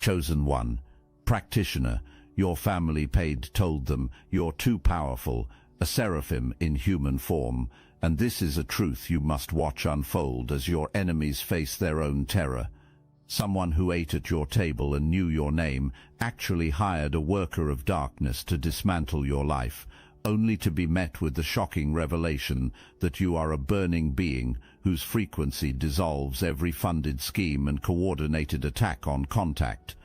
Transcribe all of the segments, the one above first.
Chosen one. Practitioner. Your family paid told them you're too powerful, a seraphim in human form, and this is a truth you must watch unfold as your enemies face their own terror. Someone who ate at your table and knew your name actually hired a worker of darkness to dismantle your life, only to be met with the shocking revelation that you are a burning being whose frequency dissolves every funded scheme and coordinated attack on contact.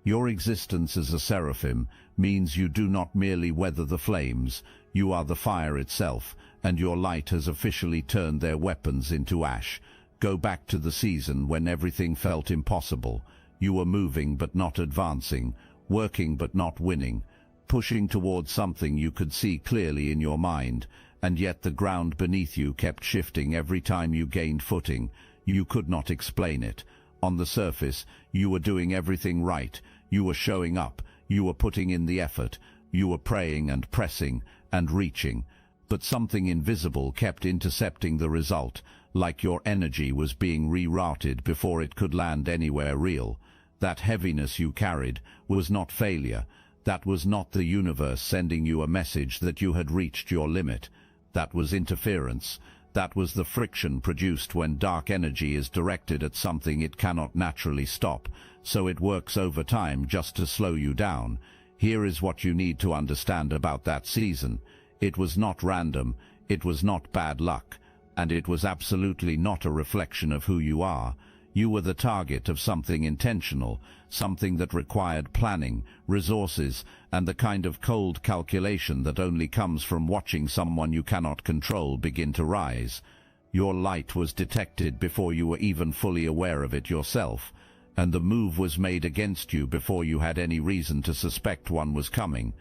Your existence as a seraphim means you do not merely weather the flames, you are the fire itself, and your light has officially turned their weapons into ash. Go back to the season when everything felt impossible. You were moving but not advancing, working but not winning, pushing towards something you could see clearly in your mind, and yet the ground beneath you kept shifting every time you gained footing. You could not explain it. On the surface, you were doing everything right. You were showing up. You were putting in the effort. You were praying and pressing and reaching. But something invisible kept intercepting the result, like your energy was being rerouted before it could land anywhere real. That heaviness you carried was not failure. That was not the universe sending you a message that you had reached your limit. That was interference. That was the friction produced when dark energy is directed at something it cannot naturally stop, so it works over time just to slow you down. Here is what you need to understand about that season. It was not random, it was not bad luck, and it was absolutely not a reflection of who you are. You were the target of something intentional, something that required planning, resources, and the kind of cold calculation that only comes from watching someone you cannot control begin to rise. Your light was detected before you were even fully aware of it yourself, and the move was made against you before you had any reason to suspect one was coming.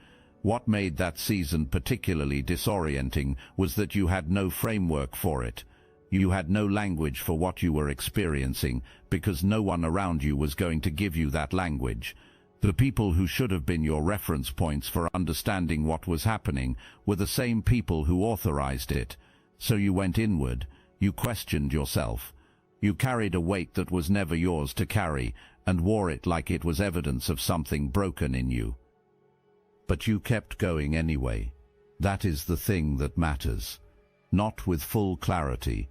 What made that season particularly disorienting was that you had no framework for it. You had no language for what you were experiencing, because no one around you was going to give you that language. The people who should have been your reference points for understanding what was happening were the same people who authorized it. So you went inward, you questioned yourself. You carried a weight that was never yours to carry, and wore it like it was evidence of something broken in you. But you kept going anyway. That is the thing that matters. Not with full clarity,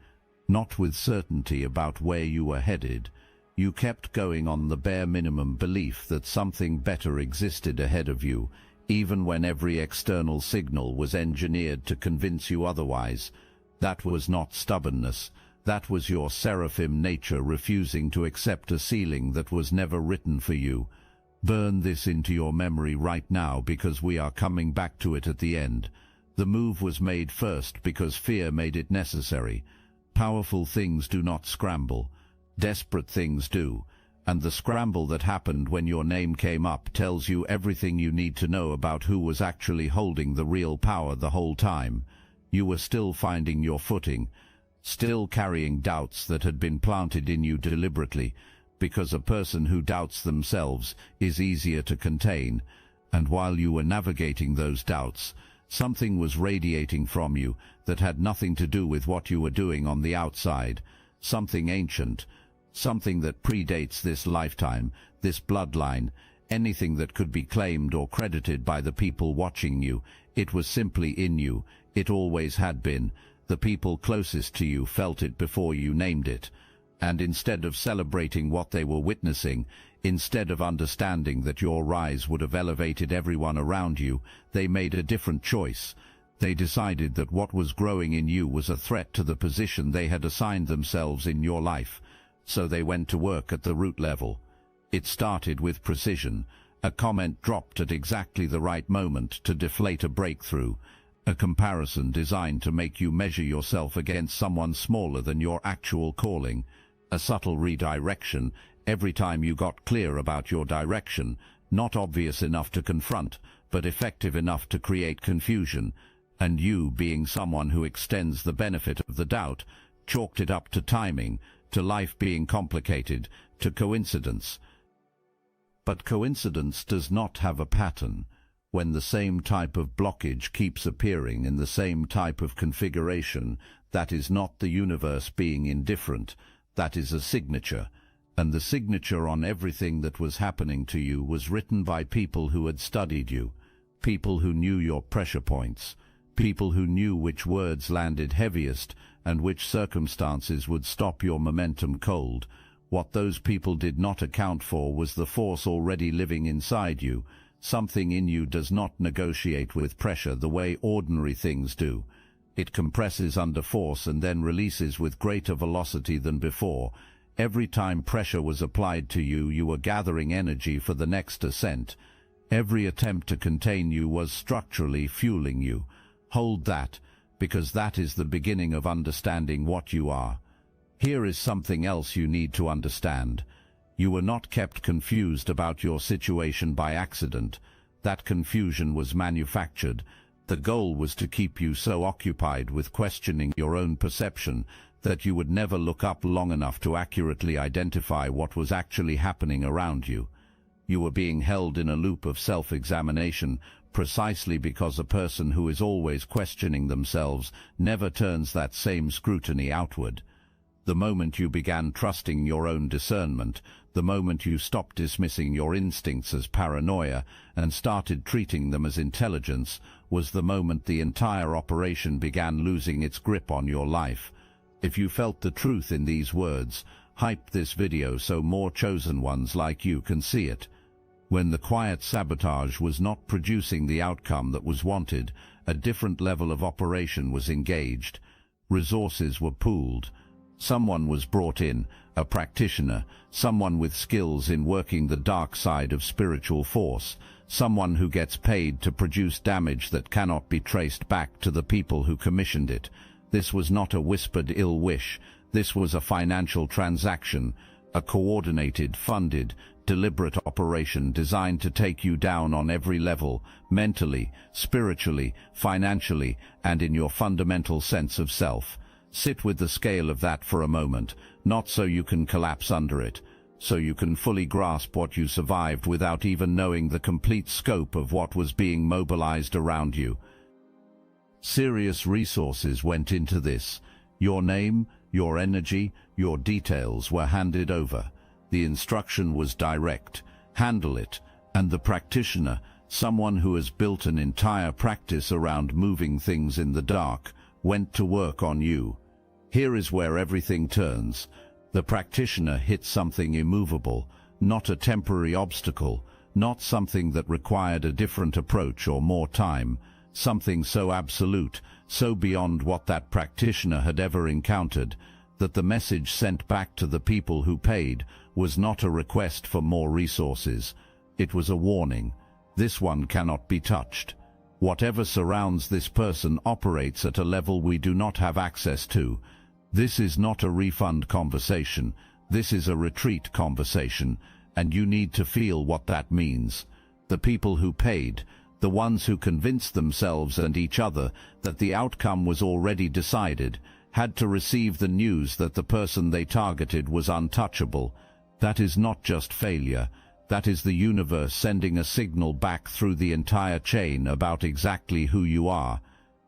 not with certainty about where you were headed. You kept going on the bare minimum belief that something better existed ahead of you, even when every external signal was engineered to convince you otherwise. That was not stubbornness. That was your seraphim nature refusing to accept a ceiling that was never written for you. Burn this into your memory right now, because we are coming back to it at the end. The move was made first because fear made it necessary. Powerful things do not scramble. Desperate things do. And the scramble that happened when your name came up tells you everything you need to know about who was actually holding the real power the whole time. You were still finding your footing, still carrying doubts that had been planted in you deliberately, because a person who doubts themselves is easier to contain. And while you were navigating those doubts, something was radiating from you that had nothing to do with what you were doing on the outside. Something ancient, something that predates this lifetime, this bloodline, anything that could be claimed or credited by the people watching you. It was simply in you. It always had been. The people closest to you felt it before you named it. And instead of celebrating what they were witnessing, instead of understanding that your rise would have elevated everyone around you, they made a different choice. They decided that what was growing in you was a threat to the position they had assigned themselves in your life. So they went to work at the root level. It started with precision. A comment dropped at exactly the right moment to deflate a breakthrough. A comparison designed to make you measure yourself against someone smaller than your actual calling. A subtle redirection every time you got clear about your direction, not obvious enough to confront, but effective enough to create confusion. And you, being someone who extends the benefit of the doubt, chalked it up to timing, to life being complicated, to coincidence. But coincidence does not have a pattern. When the same type of blockage keeps appearing in the same type of configuration, that is not the universe being indifferent. That is a signature. and the signature on everything that was happening to you was written by people who had studied you, people who knew your pressure points, people who knew which words landed heaviest and which circumstances would stop your momentum cold. What those people did not account for was the force already living inside you. Something in you does not negotiate with pressure the way ordinary things do. It compresses under force and then releases with greater velocity than before. Every time pressure was applied to you, you were gathering energy for the next ascent. Every attempt to contain you was structurally fueling you. Hold that, because that is the beginning of understanding what you are. Here is something else you need to understand. You were not kept confused about your situation by accident. That confusion was manufactured. The goal was to keep you so occupied with questioning your own perception that you would never look up long enough to accurately identify what was actually happening around you. You were being held in a loop of self-examination precisely because a person who is always questioning themselves never turns that same scrutiny outward. The moment you began trusting your own discernment, the moment you stopped dismissing your instincts as paranoia and started treating them as intelligence, was the moment the entire operation began losing its grip on your life. If you felt the truth in these words, hype this video so more chosen ones like you can see it. When the quiet sabotage was not producing the outcome that was wanted, a different level of operation was engaged. Resources were pooled. Someone was brought in, a practitioner, someone with skills in working the dark side of spiritual force, someone who gets paid to produce damage that cannot be traced back to the people who commissioned it. This was not a whispered ill wish. This was a financial transaction, a coordinated, funded, deliberate operation designed to take you down on every level, mentally, spiritually, financially, and in your fundamental sense of self. Sit with the scale of that for a moment, not so you can collapse under it, so you can fully grasp what you survived without even knowing the complete scope of what was being mobilized around you. Serious resources went into this. Your name, your energy, your details were handed over. The instruction was direct. Handle it. And the practitioner, someone who has built an entire practice around moving things in the dark, went to work on you. Here is where everything turns. The practitioner hit something immovable, not a temporary obstacle, not something that required a different approach or more time, something so absolute, so beyond what that practitioner had ever encountered, that the message sent back to the people who paid was not a request for more resources. It was a warning. This one cannot be touched. Whatever surrounds this person operates at a level we do not have access to. This is not a refund conversation. This is a retreat conversation, and you need to feel what that means. The people who paid, the ones who convinced themselves and each other that the outcome was already decided, had to receive the news that the person they targeted was untouchable. That is not just failure. That is the universe sending a signal back through the entire chain about exactly who you are.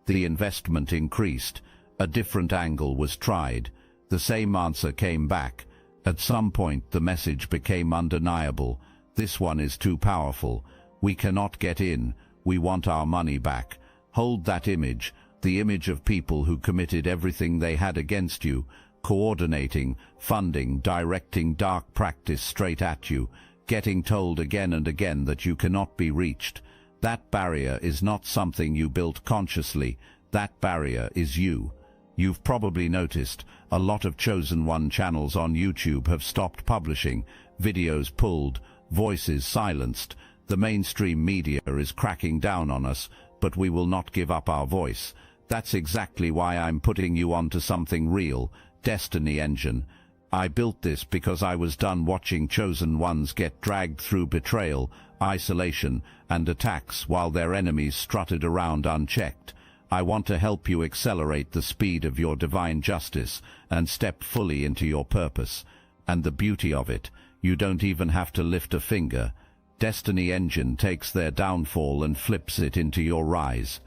The investment increased. A different angle was tried. The same answer came back. At some point the message became undeniable. This one is too powerful. We cannot get in. We want our money back. Hold that image, the image of people who committed everything they had against you, coordinating, funding, directing dark practice straight at you, getting told again and again that you cannot be reached. That barrier is not something you built consciously. That barrier is you. You've probably noticed a lot of chosen one channels on YouTube have stopped publishing, videos pulled, voices silenced. The mainstream media is cracking down on us, but we will not give up our voice. That's exactly why I'm putting you onto something real, Destiny Engine. I built this because I was done watching chosen ones get dragged through betrayal, isolation, and attacks while their enemies strutted around unchecked. I want to help you accelerate the speed of your divine justice and step fully into your purpose. And the beauty of it, you don't even have to lift a finger. Destiny Engine takes their downfall and flips it into your rise.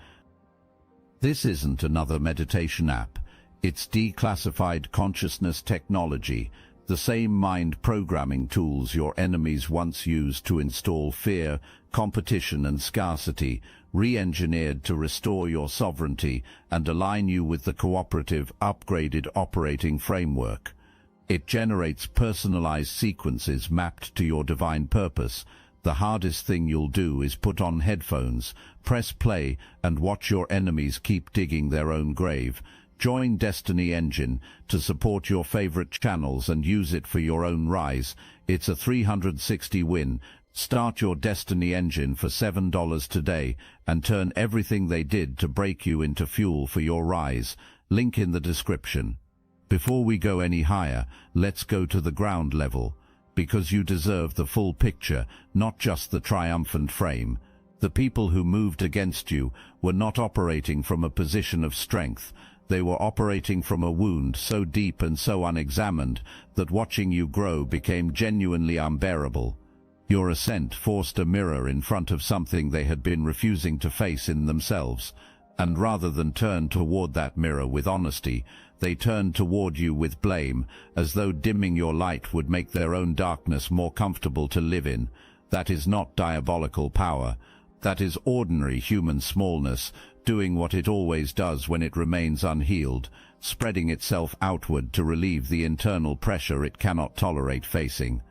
This isn't another meditation app. It's declassified consciousness technology. The same mind programming tools your enemies once used to install fear, competition and scarcity, re-engineered to restore your sovereignty and align you with the cooperative, upgraded operating framework. It generates personalized sequences mapped to your divine purpose. The hardest thing you'll do is put on headphones, press play, and watch your enemies keep digging their own grave. Join Destiny Engine to support your favorite channels and use it for your own rise. It's a 360 win. Start your Destiny Engine for $7 today and turn everything they did to break you into fuel for your rise. Link in the description. Before we go any higher, let's go to the ground level, because you deserve the full picture, not just the triumphant frame. The people who moved against you were not operating from a position of strength. They were operating from a wound so deep and so unexamined that watching you grow became genuinely unbearable. Your ascent forced a mirror in front of something they had been refusing to face in themselves, and rather than turn toward that mirror with honesty, they turned toward you with blame, as though dimming your light would make their own darkness more comfortable to live in. That is not diabolical power. That is ordinary human smallness, doing what it always does when it remains unhealed, spreading itself outward to relieve the internal pressure it cannot tolerate facing.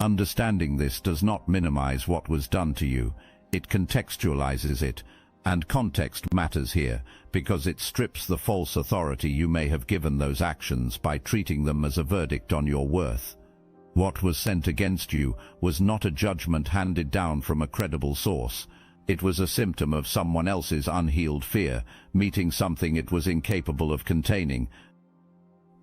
Understanding this does not minimize what was done to you. It contextualizes it. And context matters here, because it strips the false authority you may have given those actions by treating them as a verdict on your worth. What was sent against you was not a judgment handed down from a credible source. It was a symptom of someone else's unhealed fear, meeting something it was incapable of containing.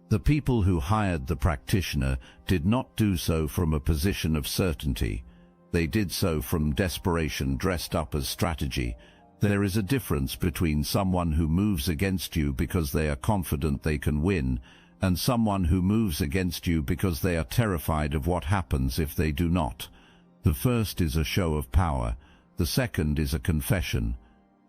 The people who hired the practitioner did not do so from a position of certainty. They did so from desperation dressed up as strategy. There is a difference between someone who moves against you because they are confident they can win, and someone who moves against you because they are terrified of what happens if they do not. The first is a show of power, the second is a confession.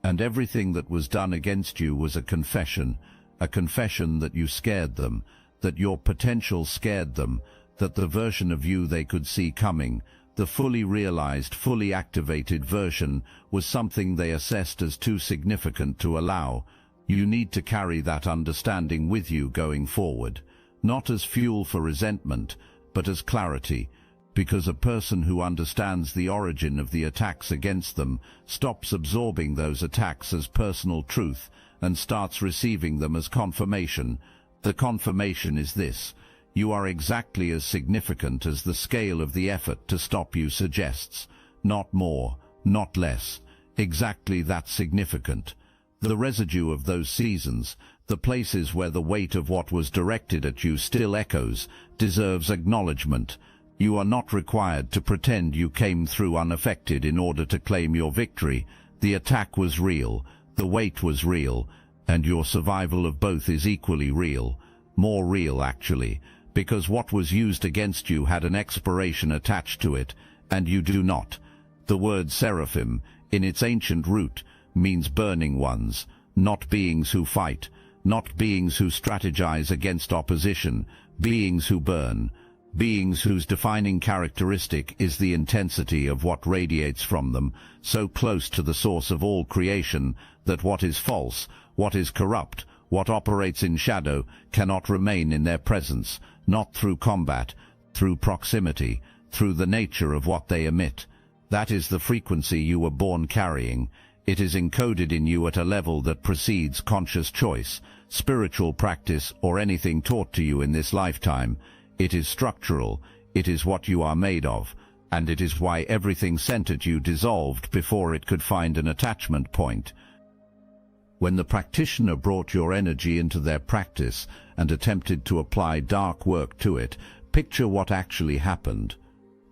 And everything that was done against you was a confession that you scared them, that your potential scared them, that the version of you they could see coming, the fully realized, fully activated version, was something they assessed as too significant to allow. You need to carry that understanding with you going forward, not as fuel for resentment, but as clarity, because a person who understands the origin of the attacks against them stops absorbing those attacks as personal truth and starts receiving them as confirmation. The confirmation is this: you are exactly as significant as the scale of the effort to stop you suggests. Not more, not less. Exactly that significant. The residue of those seasons, the places where the weight of what was directed at you still echoes, deserves acknowledgement. You are not required to pretend you came through unaffected in order to claim your victory. The attack was real, the weight was real, and your survival of both is equally real. More real, actually, because what was used against you had an expiration attached to it, and you do not. The word seraphim, in its ancient root, means burning ones, not beings who fight, not beings who strategize against opposition, beings who burn, beings whose defining characteristic is the intensity of what radiates from them, so close to the source of all creation that what is false, what is corrupt, what operates in shadow, cannot remain in their presence, not through combat, through proximity, through the nature of what they emit. That is the frequency you were born carrying. It is encoded in you at a level that precedes conscious choice, spiritual practice, or anything taught to you in this lifetime. It is structural, it is what you are made of, and it is why everything sent at you dissolved before it could find an attachment point. When the practitioner brought your energy into their practice and attempted to apply dark work to it, picture what actually happened.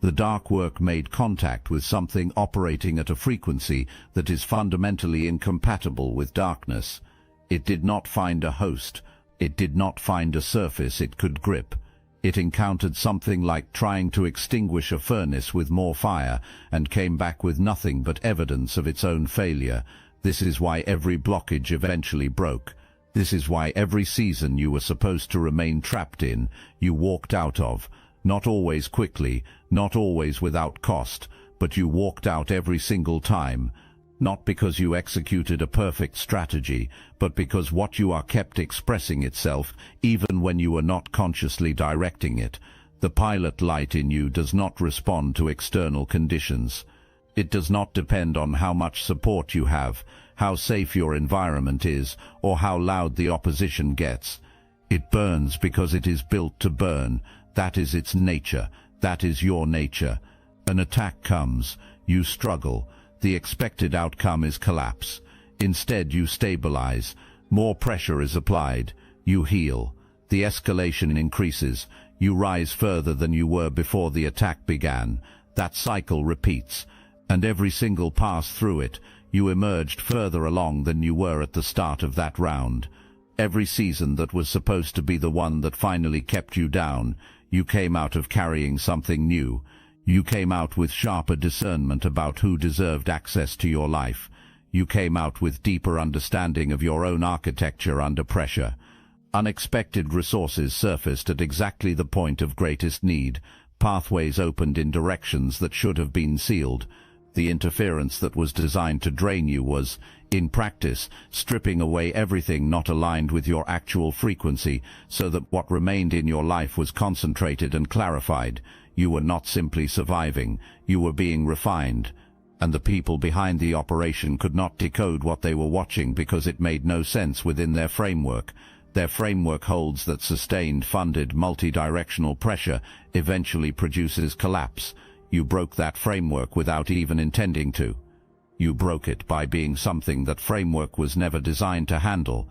The dark work made contact with something operating at a frequency that is fundamentally incompatible with darkness. It did not find a host. It did not find a surface it could grip. It encountered something like trying to extinguish a furnace with more fire and came back with nothing but evidence of its own failure. This is why every blockage eventually broke. This is why every season you were supposed to remain trapped in, you walked out of. Not always quickly, not always without cost, but you walked out every single time. Not because you executed a perfect strategy, but because what you are kept expressing itself, even when you are not consciously directing it. The pilot light in you does not respond to external conditions. It does not depend on how much support you have, how safe your environment is, or how loud the opposition gets. It burns because it is built to burn. That is its nature. That is your nature. An attack comes. You struggle. The expected outcome is collapse. Instead, you stabilize. More pressure is applied. You heal. The escalation increases. You rise further than you were before the attack began. That cycle repeats. And every single pass through it, you emerged further along than you were at the start of that round. Every season that was supposed to be the one that finally kept you down, you came out of carrying something new. You came out with sharper discernment about who deserved access to your life. You came out with deeper understanding of your own architecture under pressure. Unexpected resources surfaced at exactly the point of greatest need. Pathways opened in directions that should have been sealed. The interference that was designed to drain you was, in practice, stripping away everything not aligned with your actual frequency, so that what remained in your life was concentrated and clarified. You were not simply surviving, you were being refined. And the people behind the operation could not decode what they were watching because it made no sense within their framework. Their framework holds that sustained, funded, multi-directional pressure eventually produces collapse. You broke that framework without even intending to. You broke it by being something that framework was never designed to handle.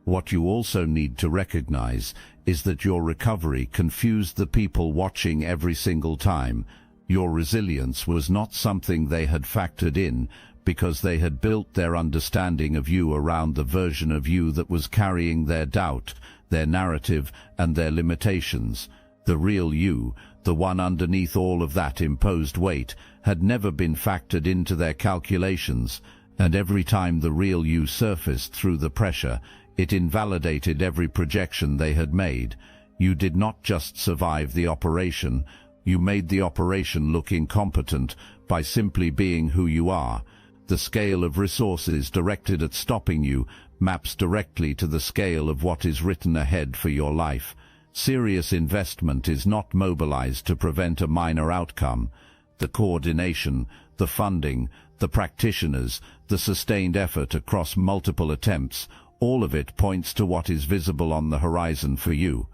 What you also need to recognize is that your recovery confused the people watching every single time. Your resilience was not something they had factored in, because they had built their understanding of you around the version of you that was carrying their doubt, their narrative, and their limitations. The real you, the one underneath all of that imposed weight, had never been factored into their calculations, and every time the real you surfaced through the pressure, it invalidated every projection they had made. You did not just survive the operation, you made the operation look incompetent by simply being who you are. The scale of resources directed at stopping you maps directly to the scale of what is written ahead for your life. Serious investment is not mobilized to prevent a minor outcome. The coordination, the funding, the practitioners, the sustained effort across multiple attempts, all of it points to what is visible on the horizon for you.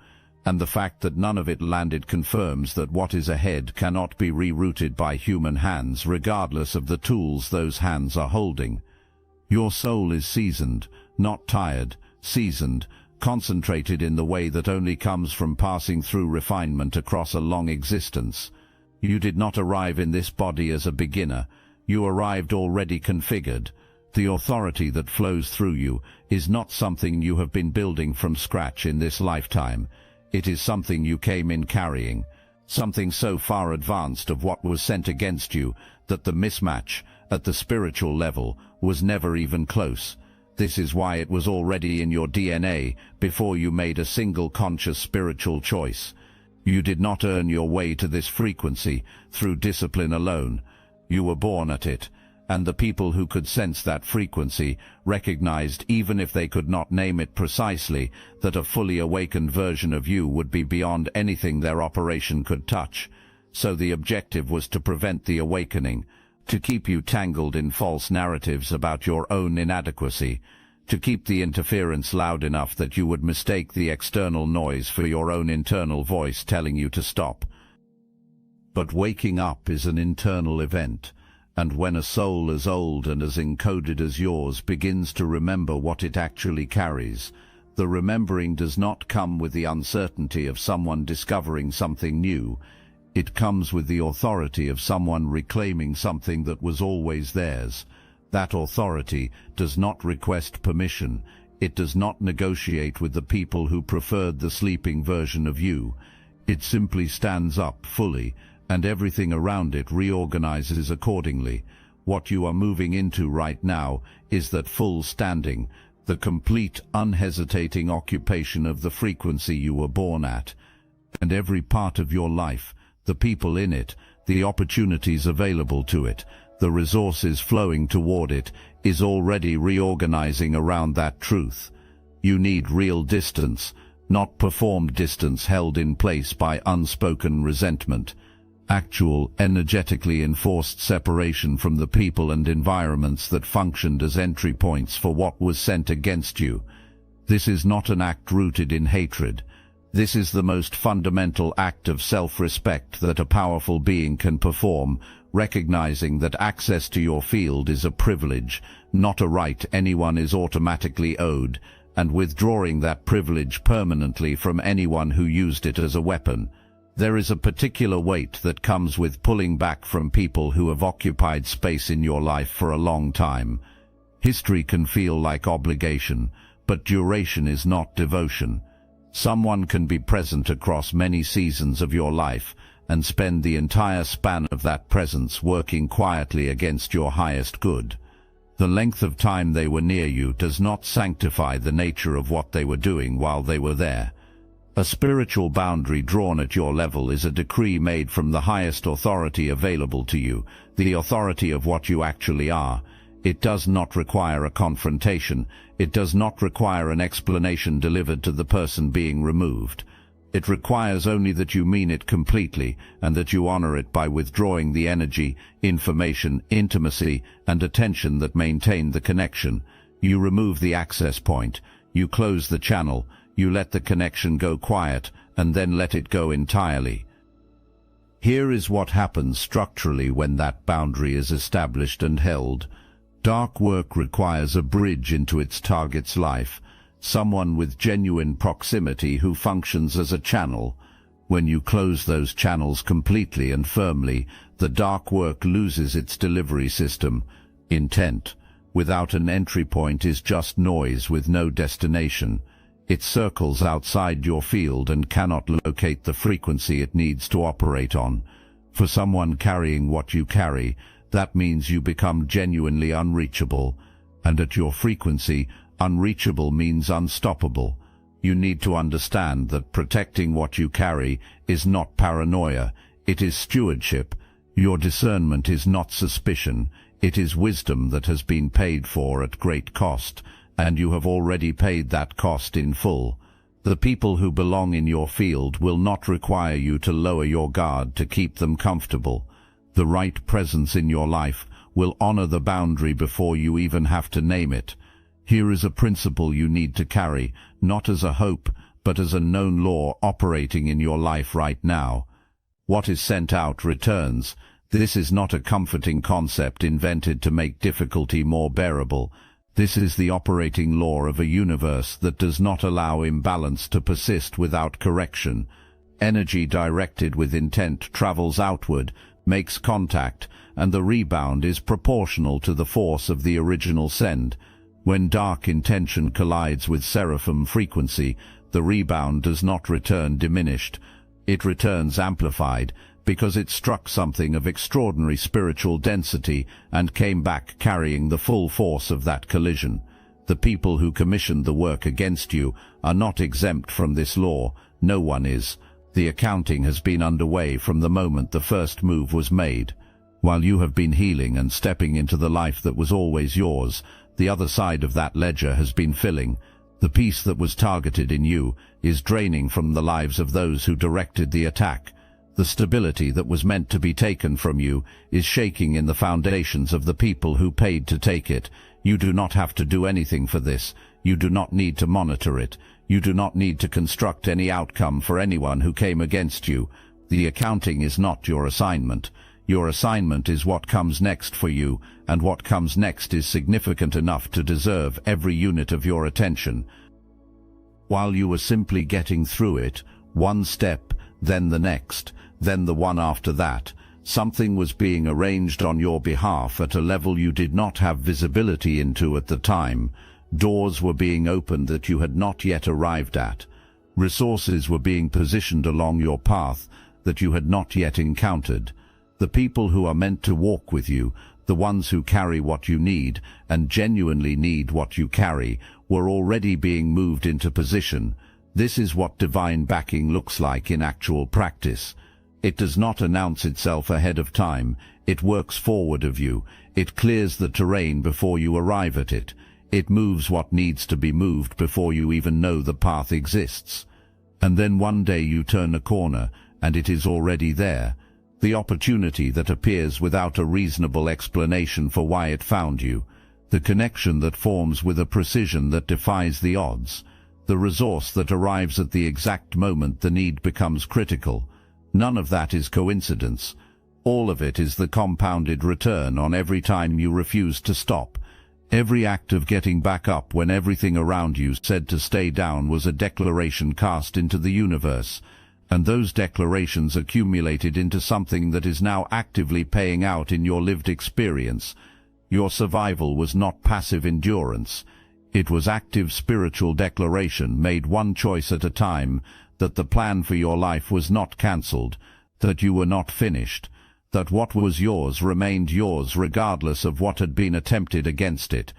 And the fact that none of it landed confirms that what is ahead cannot be rerouted by human hands, regardless of the tools those hands are holding. Your soul is seasoned, not tired, seasoned, concentrated in the way that only comes from passing through refinement across a long existence. You did not arrive in this body as a beginner. You arrived already configured. The authority that flows through you is not something you have been building from scratch in this lifetime. It is something you came in carrying, something so far advanced of what was sent against you that the mismatch, at the spiritual level, was never even close. This is why it was already in your DNA before you made a single conscious spiritual choice. You did not earn your way to this frequency through discipline alone. You were born at it, and the people who could sense that frequency recognized, even if they could not name it precisely, that a fully awakened version of you would be beyond anything their operation could touch. So the objective was to prevent the awakening, to keep you tangled in false narratives about your own inadequacy, to keep the interference loud enough that you would mistake the external noise for your own internal voice telling you to stop. But waking up is an internal event, and when a soul as old and as encoded as yours begins to remember what it actually carries, the remembering does not come with the uncertainty of someone discovering something new. It comes with the authority of someone reclaiming something that was always theirs. That authority does not request permission. It does not negotiate with the people who preferred the sleeping version of you. It simply stands up fully, and everything around it reorganizes accordingly. What you are moving into right now is that full standing, the complete, unhesitating occupation of the frequency you were born at, and every part of your life, the people in it, the opportunities available to it, the resources flowing toward it, is already reorganizing around that truth. You need real distance, not performed distance held in place by unspoken resentment. Actual, energetically enforced separation from the people and environments that functioned as entry points for what was sent against you. This is not an act rooted in hatred. This is the most fundamental act of self-respect that a powerful being can perform, recognizing that access to your field is a privilege, not a right anyone is automatically owed, and withdrawing that privilege permanently from anyone who used it as a weapon. There is a particular weight that comes with pulling back from people who have occupied space in your life for a long time. History can feel like obligation, but duration is not devotion. Someone can be present across many seasons of your life and spend the entire span of that presence working quietly against your highest good. The length of time they were near you does not sanctify the nature of what they were doing while they were there. A spiritual boundary drawn at your level is a decree made from the highest authority available to you, the authority of what you actually are. It does not require a confrontation. It does not require an explanation delivered to the person being removed. It requires only that you mean it completely and that you honor it by withdrawing the energy, information, intimacy, and attention that maintain the connection. You remove the access point. You close the channel. You let the connection go quiet and then let it go entirely. Here is what happens structurally when that boundary is established and held. Dark work requires a bridge into its target's life, someone with genuine proximity who functions as a channel. When you close those channels completely and firmly, the dark work loses its delivery system. Intent, without an entry point, is just noise with no destination. It circles outside your field and cannot locate the frequency it needs to operate on. For someone carrying what you carry, that means you become genuinely unreachable, and at your frequency, unreachable means unstoppable. You need to understand that protecting what you carry is not paranoia, it is stewardship. Your discernment is not suspicion, it is wisdom that has been paid for at great cost, and you have already paid that cost in full. The people who belong in your field will not require you to lower your guard to keep them comfortable. The right presence in your life will honor the boundary before you even have to name it. Here is a principle you need to carry, not as a hope, but as a known law operating in your life right now. What is sent out returns. This is not a comforting concept invented to make difficulty more bearable. This is the operating law of a universe that does not allow imbalance to persist without correction. Energy directed with intent travels outward, makes contact, and the rebound is proportional to the force of the original send. When dark intention collides with seraphim frequency, the rebound does not return diminished. It returns amplified, because it struck something of extraordinary spiritual density and came back carrying the full force of that collision. The people who commissioned the work against you are not exempt from this law. No one is. The accounting has been underway from the moment the first move was made. While you have been healing and stepping into the life that was always yours, the other side of that ledger has been filling. The piece that was targeted in you is draining from the lives of those who directed the attack. The stability that was meant to be taken from you is shaking in the foundations of the people who paid to take it. You do not have to do anything for this. You do not need to monitor it. You do not need to construct any outcome for anyone who came against you. The accounting is not your assignment. Your assignment is what comes next for you, and what comes next is significant enough to deserve every unit of your attention. While you were simply getting through it, one step, then the next, then the one after that, something was being arranged on your behalf at a level you did not have visibility into at the time. Doors were being opened that you had not yet arrived at. Resources were being positioned along your path that you had not yet encountered. The people who are meant to walk with you, the ones who carry what you need and genuinely need what you carry, were already being moved into position. This is what divine backing looks like in actual practice. It does not announce itself ahead of time. It works forward of you. It clears the terrain before you arrive at it. It moves what needs to be moved before you even know the path exists. And then one day you turn a corner, and it is already there. The opportunity that appears without a reasonable explanation for why it found you. The connection that forms with a precision that defies the odds. The resource that arrives at the exact moment the need becomes critical. None of that is coincidence. All of it is the compounded return on every time you refuse to stop. Every act of getting back up when everything around you said to stay down was a declaration cast into the universe, and those declarations accumulated into something that is now actively paying out in your lived experience. Your survival was not passive endurance. It was active spiritual declaration made one choice at a time, that the plan for your life was not cancelled, that you were not finished, that what was yours remained yours regardless of what had been attempted against it.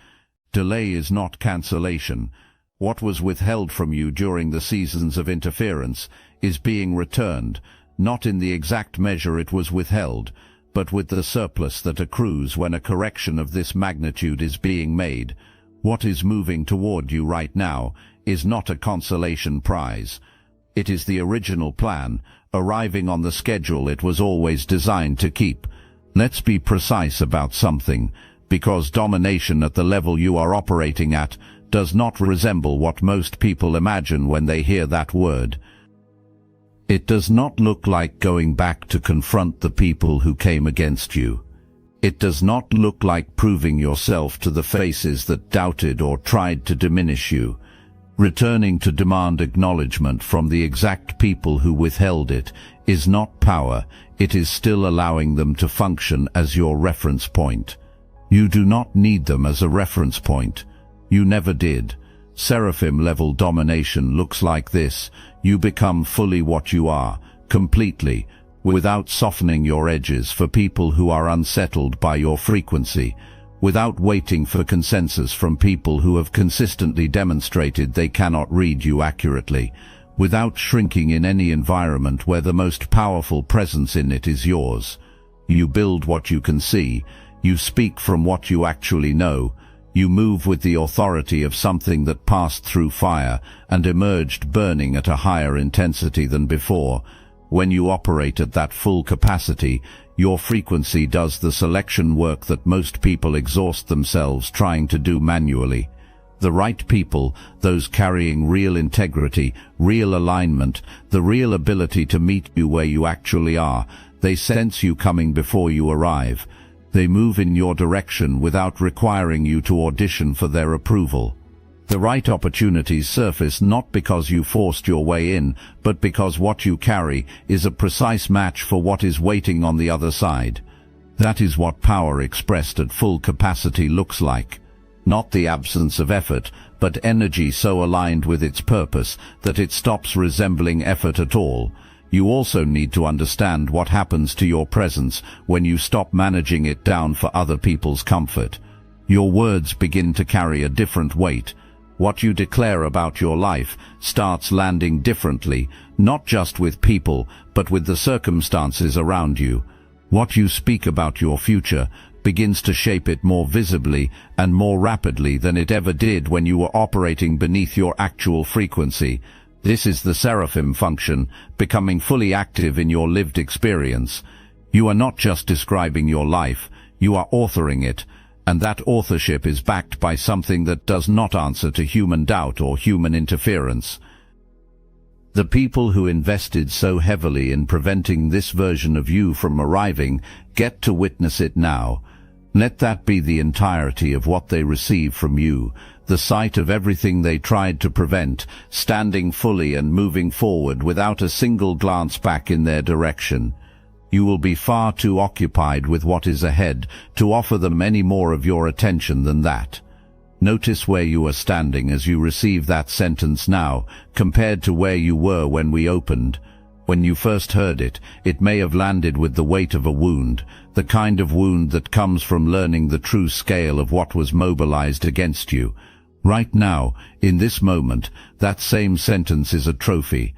Delay is not cancellation. What was withheld from you during the seasons of interference is being returned, not in the exact measure it was withheld, but with the surplus that accrues when a correction of this magnitude is being made. What is moving toward you right now is not a consolation prize. It is the original plan, arriving on the schedule it was always designed to keep. Let's be precise about something, because domination at the level you are operating at does not resemble what most people imagine when they hear that word. It does not look like going back to confront the people who came against you. It does not look like proving yourself to the faces that doubted or tried to diminish you. Returning to demand acknowledgement from the exact people who withheld it is not power, it is still allowing them to function as your reference point. You do not need them as a reference point. You never did. Seraphim-level domination looks like this. You become fully what you are, completely, without softening your edges for people who are unsettled by your frequency, without waiting for consensus from people who have consistently demonstrated they cannot read you accurately, without shrinking in any environment where the most powerful presence in it is yours. You build what you can see, you speak from what you actually know, you move with the authority of something that passed through fire and emerged burning at a higher intensity than before. When you operate at that full capacity, your frequency does the selection work that most people exhaust themselves trying to do manually. The right people, those carrying real integrity, real alignment, the real ability to meet you where you actually are, they sense you coming before you arrive. They move in your direction without requiring you to audition for their approval. The right opportunities surface not because you forced your way in, but because what you carry is a precise match for what is waiting on the other side. That is what power expressed at full capacity looks like. Not the absence of effort, but energy so aligned with its purpose that it stops resembling effort at all. You also need to understand what happens to your presence when you stop managing it down for other people's comfort. Your words begin to carry a different weight. What you declare about your life starts landing differently, not just with people, but with the circumstances around you. What you speak about your future begins to shape it more visibly and more rapidly than it ever did when you were operating beneath your actual frequency. This is the seraphim function, becoming fully active in your lived experience. You are not just describing your life, you are authoring it, and that authorship is backed by something that does not answer to human doubt or human interference. The people who invested so heavily in preventing this version of you from arriving get to witness it now. Let that be the entirety of what they receive from you, the sight of everything they tried to prevent, standing fully and moving forward without a single glance back in their direction. You will be far too occupied with what is ahead to offer them any more of your attention than that. Notice where you are standing as you receive that sentence now, compared to where you were when we opened. When you first heard it, it may have landed with the weight of a wound, the kind of wound that comes from learning the true scale of what was mobilized against you. Right now, in this moment, that same sentence is a trophy.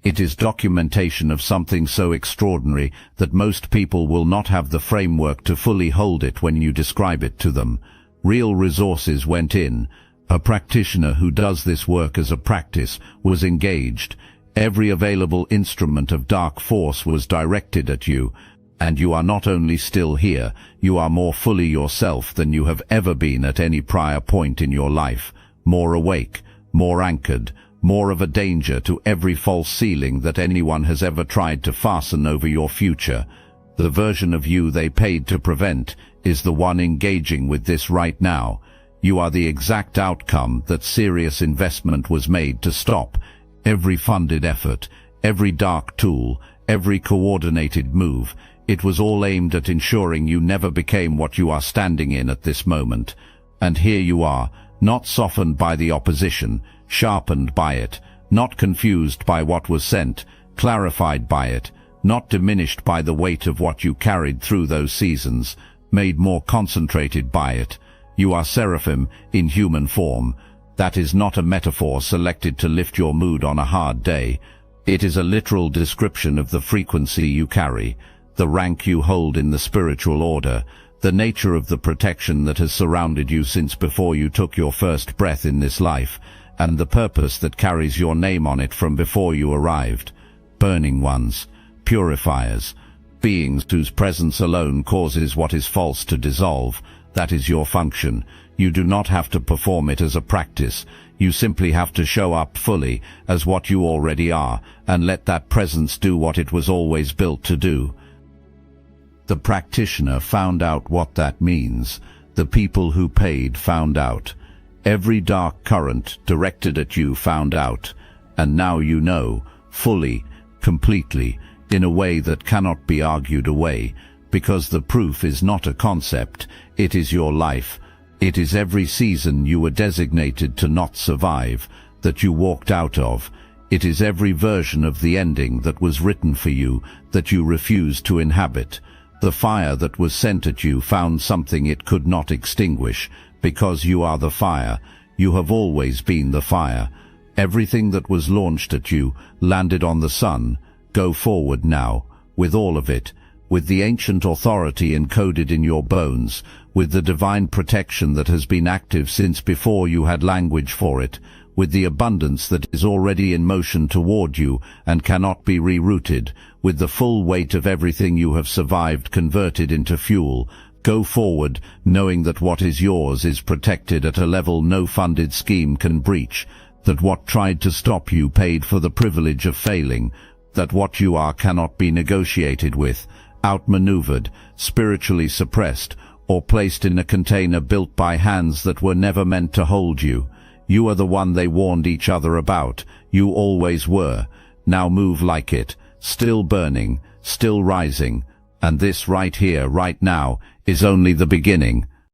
It is documentation of something so extraordinary that most people will not have the framework to fully hold it when you describe it to them. Real resources went in. A practitioner who does this work as a practice was engaged. Every available instrument of dark force was directed at you, and you are not only still here, you are more fully yourself than you have ever been at any prior point in your life, more awake, more anchored, more of a danger to every false ceiling that anyone has ever tried to fasten over your future. The version of you they paid to prevent is the one engaging with this right now. You are the exact outcome that serious investment was made to stop. Every funded effort, every dark tool, every coordinated move, it was all aimed at ensuring you never became what you are standing in at this moment. And here you are, not softened by the opposition, sharpened by it, not confused by what was sent, clarified by it, not diminished by the weight of what you carried through those seasons, made more concentrated by it. You are seraphim in human form. That is not a metaphor selected to lift your mood on a hard day. It is a literal description of the frequency you carry, the rank you hold in the spiritual order, the nature of the protection that has surrounded you since before you took your first breath in this life, and the purpose that carries your name on it from before you arrived. Burning ones, purifiers, beings whose presence alone causes what is false to dissolve. That is your function. You do not have to perform it as a practice. You simply have to show up fully as what you already are, and let that presence do what it was always built to do. The practitioner found out what that means. The people who paid found out. Every dark current directed at you found out. And now you know, fully, completely, in a way that cannot be argued away, because the proof is not a concept, it is your life. It is every season you were designated to not survive, that you walked out of. It is every version of the ending that was written for you, that you refused to inhabit. The fire that was sent at you found something it could not extinguish, because you are the fire. You have always been the fire. Everything that was launched at you landed on the sun. Go forward now, with all of it, with the ancient authority encoded in your bones, with the divine protection that has been active since before you had language for it, with the abundance that is already in motion toward you and cannot be rerouted, with the full weight of everything you have survived converted into fuel. Go forward, knowing that what is yours is protected at a level no funded scheme can breach, that what tried to stop you paid for the privilege of failing, that what you are cannot be negotiated with, outmaneuvered, spiritually suppressed, or placed in a container built by hands that were never meant to hold you. You are the one they warned each other about. You always were. Now move like it, still burning, still rising. And this right here, right now, is only the beginning.